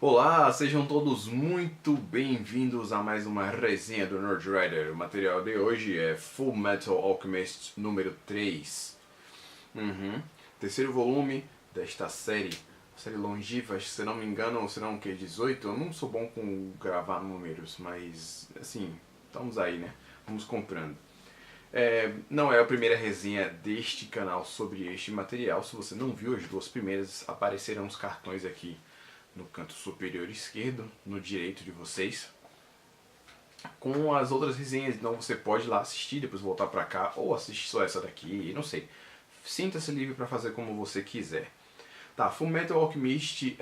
Olá, sejam todos muito bem-vindos a mais uma resenha do Nerd Rider. O material de hoje é Full Metal Alchemist número 3. Terceiro volume desta série longínqua, se não me engano, se não que 18. Eu não sou bom com gravar números, mas assim, estamos aí, né? Vamos comprando. Não é a primeira resenha deste canal sobre este material. Se você não viu as duas primeiras, aparecerão os cartões aqui no canto superior esquerdo, no direito de vocês, com as outras resenhas. Então você pode ir lá assistir, depois voltar pra cá, ou assistir só essa daqui, não sei. Sinta-se livre para fazer como você quiser. Tá, Fullmetal Alchemist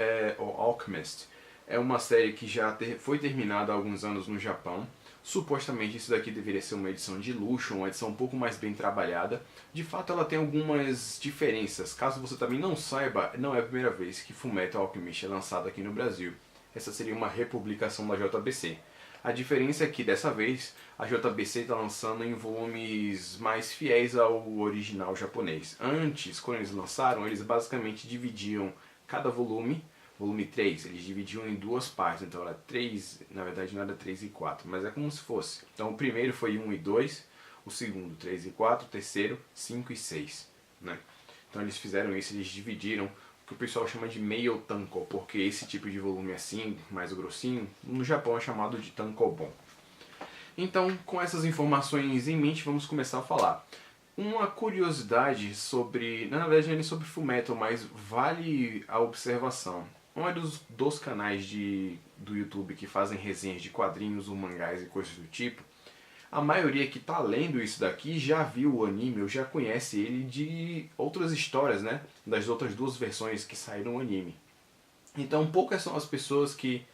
é uma série que já foi terminada há alguns anos no Japão. Supostamente isso daqui deveria ser uma edição de luxo, uma edição um pouco mais bem trabalhada. De fato ela tem algumas diferenças. Caso você também não saiba, não é a primeira vez que Fullmetal Alchemist é lançado aqui no Brasil. Essa seria uma republicação da JBC. A diferença é que dessa vez a JBC está lançando em volumes mais fiéis ao original japonês. Antes, quando eles lançaram, eles basicamente dividiam cada volume 3, eles dividiam em duas partes, então era 3, na verdade não era 3 e 4, mas é como se fosse. Então o primeiro foi 1 e 2, o segundo 3 e 4, o terceiro 5 e 6, né? Então eles fizeram isso, eles dividiram, o que o pessoal chama de meio tanko, porque esse tipo de volume assim, mais grossinho, no Japão é chamado de tankobon. Então, com essas informações em mente, vamos começar a falar. Uma curiosidade sobre, na verdade não é nem sobre Fullmetal, mas vale a observação. Um dos canais do YouTube que fazem resenhas de quadrinhos ou mangás e coisas do tipo, a maioria que está lendo isso daqui já viu o anime ou já conhece ele de outras histórias, né? Das outras duas versões que saíram no anime. Então poucas são as pessoas que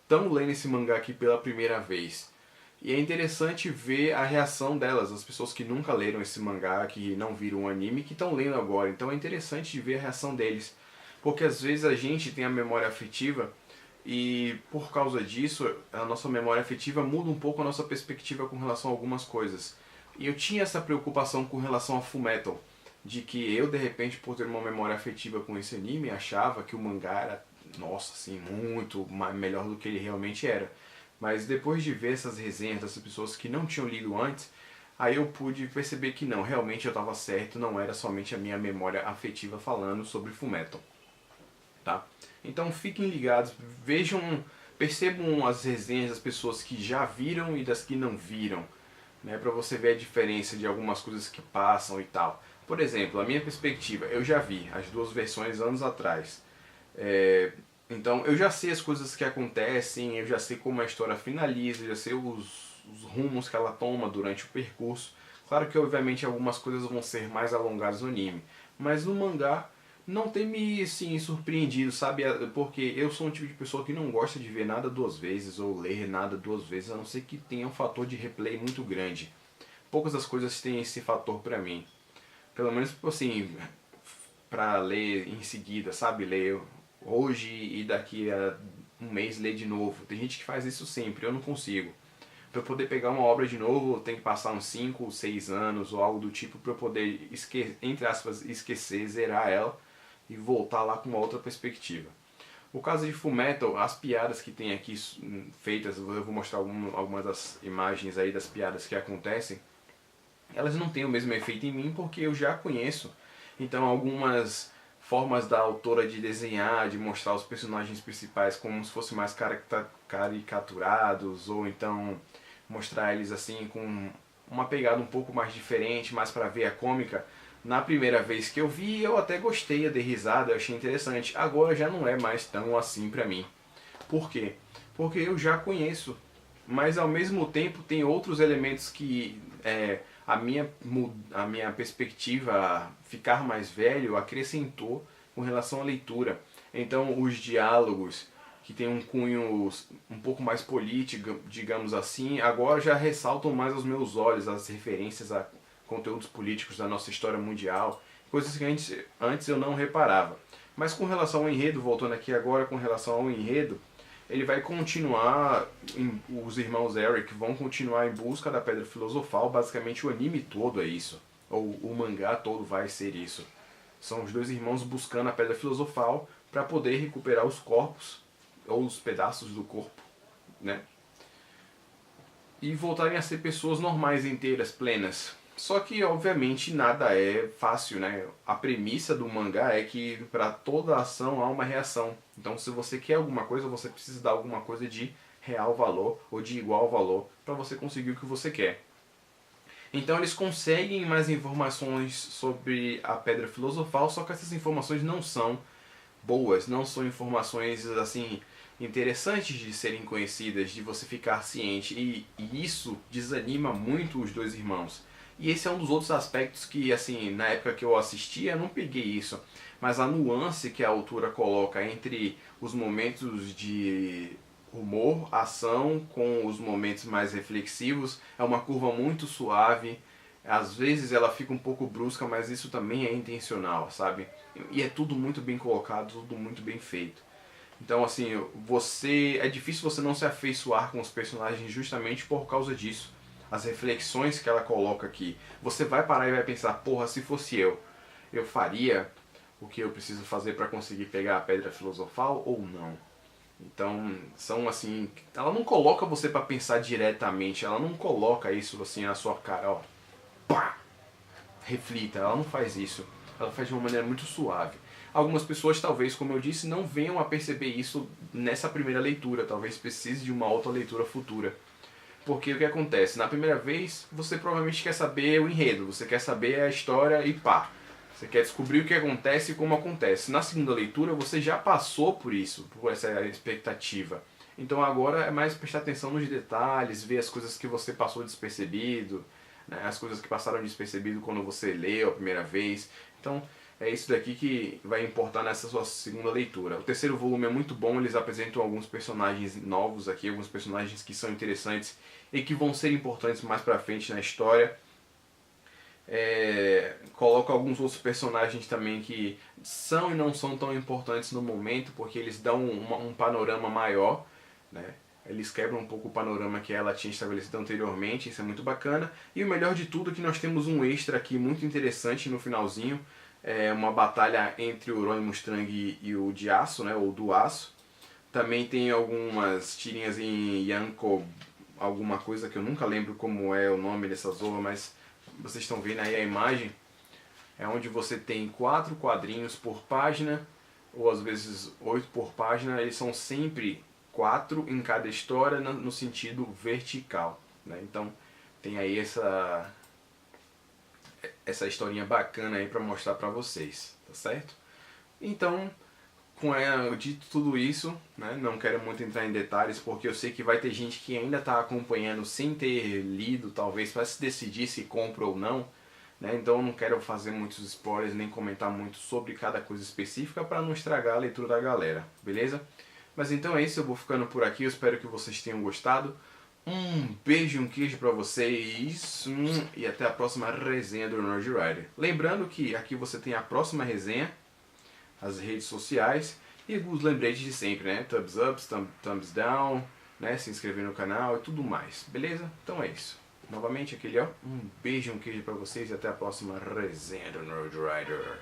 estão lendo esse mangá aqui pela primeira vez. E é interessante ver a reação delas, as pessoas que nunca leram esse mangá, que não viram o anime, que estão lendo agora. Então é interessante ver a reação deles. Porque às vezes a gente tem a memória afetiva e por causa disso a nossa memória afetiva muda um pouco a nossa perspectiva com relação a algumas coisas. E eu tinha essa preocupação com relação a Fullmetal, de que eu de repente por ter uma memória afetiva com esse anime achava que o mangá era, nossa, assim, muito melhor do que ele realmente era. Mas depois de ver essas resenhas dessas pessoas que não tinham lido antes, aí eu pude perceber que não, realmente eu estava certo, não era somente a minha memória afetiva falando sobre Fullmetal. Tá? Então fiquem ligados, vejam, percebam as resenhas das pessoas que já viram e das que não viram, né, para você ver a diferença de algumas coisas que passam e tal. Por exemplo, a minha perspectiva, eu já vi as duas versões anos atrás. Então eu já sei as coisas que acontecem, eu já sei como a história finaliza, eu já sei os rumos que ela toma durante o percurso. Claro que obviamente algumas coisas vão ser mais alongadas no anime, mas no mangá não tem me assim, surpreendido, sabe? Porque eu sou um tipo de pessoa que não gosta de ver nada duas vezes ou ler nada duas vezes, a não ser que tenha um fator de replay muito grande. Poucas das coisas têm esse fator pra mim. Pelo menos assim, pra ler em seguida, sabe? Ler hoje e daqui a um mês ler de novo. Tem gente que faz isso sempre, eu não consigo. Para eu poder pegar uma obra de novo, tem que passar uns 5 ou 6 anos ou algo do tipo para eu poder, entre aspas, esquecer, zerar ela e voltar lá com uma outra perspectiva. No caso de Fullmetal, as piadas que tem aqui feitas, eu vou mostrar algumas das imagens aí das piadas que acontecem, elas não têm o mesmo efeito em mim porque eu já conheço. Então algumas formas da autora de desenhar, de mostrar os personagens principais como se fossem mais caricaturados, ou então mostrar eles assim com uma pegada um pouco mais diferente, mais para ver a cômica. Na primeira vez que eu vi, eu até gostei, eu dei risada, eu achei interessante. Agora já não é mais tão assim pra mim. Por quê? Porque eu já conheço, mas ao mesmo tempo tem outros elementos que a minha perspectiva ficar mais velho acrescentou com relação à leitura. Então os diálogos que tem um cunho um pouco mais político, digamos assim, agora já ressaltam mais aos meus olhos as referências a conteúdos políticos da nossa história mundial, coisas que antes eu não reparava. Mas com relação ao enredo, voltando aqui agora com relação ao enredo, ele vai continuar, os irmãos Eric vão continuar em busca da Pedra Filosofal, basicamente o anime todo é isso, ou o mangá todo vai ser isso. São os dois irmãos buscando a Pedra Filosofal para poder recuperar os corpos ou os pedaços do corpo, né? E voltarem a ser pessoas normais, inteiras, plenas. Só que, obviamente, nada é fácil, né? A premissa do mangá é que para toda ação há uma reação. Então, se você quer alguma coisa, você precisa dar alguma coisa de real valor ou de igual valor para você conseguir o que você quer. Então, eles conseguem mais informações sobre a Pedra Filosofal, só que essas informações não são boas, não são informações assim interessantes de serem conhecidas, de você ficar ciente, e isso desanima muito os dois irmãos. E esse é um dos outros aspectos que, assim, na época que eu assistia, eu não peguei isso, mas a nuance que a autora coloca entre os momentos de humor, ação, com os momentos mais reflexivos, é uma curva muito suave. Às vezes ela fica um pouco brusca, mas isso também é intencional, sabe? E é tudo muito bem colocado, tudo muito bem feito. Então, assim, é difícil você não se afeiçoar com os personagens justamente por causa disso. As reflexões que ela coloca aqui. Você vai parar e vai pensar, porra, se fosse eu faria o que eu preciso fazer para conseguir pegar a Pedra Filosofal ou não? Então, são assim, ela não coloca você para pensar diretamente, ela não coloca isso assim na sua cara, ó. Pá! Reflita, ela não faz isso. Ela faz de uma maneira muito suave. Algumas pessoas, talvez, como eu disse, não venham a perceber isso nessa primeira leitura. Talvez precise de uma outra leitura futura. Porque o que acontece? Na primeira vez, você provavelmente quer saber o enredo, você quer saber a história e pá. Você quer descobrir o que acontece e como acontece. Na segunda leitura, você já passou por isso, por essa expectativa. Então agora é mais prestar atenção nos detalhes, ver as coisas que você passou despercebido, né, as coisas que passaram despercebido quando você leu a primeira vez. Então é isso daqui que vai importar nessa sua segunda leitura. O terceiro volume é muito bom, eles apresentam alguns personagens novos aqui, alguns personagens que são interessantes e que vão ser importantes mais pra frente na história. Coloca alguns outros personagens também que são e não são tão importantes no momento, porque eles dão um panorama maior, né? Eles quebram um pouco o panorama que ela tinha estabelecido anteriormente, isso é muito bacana. E o melhor de tudo é que nós temos um extra aqui muito interessante no finalzinho. É uma batalha entre o Orochi Mustang e o de Aço, né? Ou do Aço. Também tem algumas tirinhas em Yanko, alguma coisa que eu nunca lembro como é o nome dessa zorra, mas vocês estão vendo aí a imagem. É onde você tem 4 quadrinhos por página, ou às vezes 8 por página. Eles são sempre 4 em cada história no sentido vertical, né? Então tem aí essa historinha bacana aí para mostrar para vocês, tá certo? Então, dito tudo isso, né, não quero muito entrar em detalhes porque eu sei que vai ter gente que ainda está acompanhando sem ter lido, talvez para se decidir se compra ou não, né? Então eu não quero fazer muitos spoilers nem comentar muito sobre cada coisa específica para não estragar a leitura da galera, beleza? Mas então é isso, eu vou ficando por aqui, eu espero que vocês tenham gostado. Um beijo e um queijo pra vocês e até a próxima resenha do Nerd Rider. Lembrando que aqui você tem a próxima resenha, as redes sociais e os lembretes de sempre, né? Thumbs up, thumbs down, né? Se inscrever no canal e tudo mais, beleza? Então é isso. Novamente aquele ó, um beijo e um queijo pra vocês e até a próxima resenha do Nerd Rider.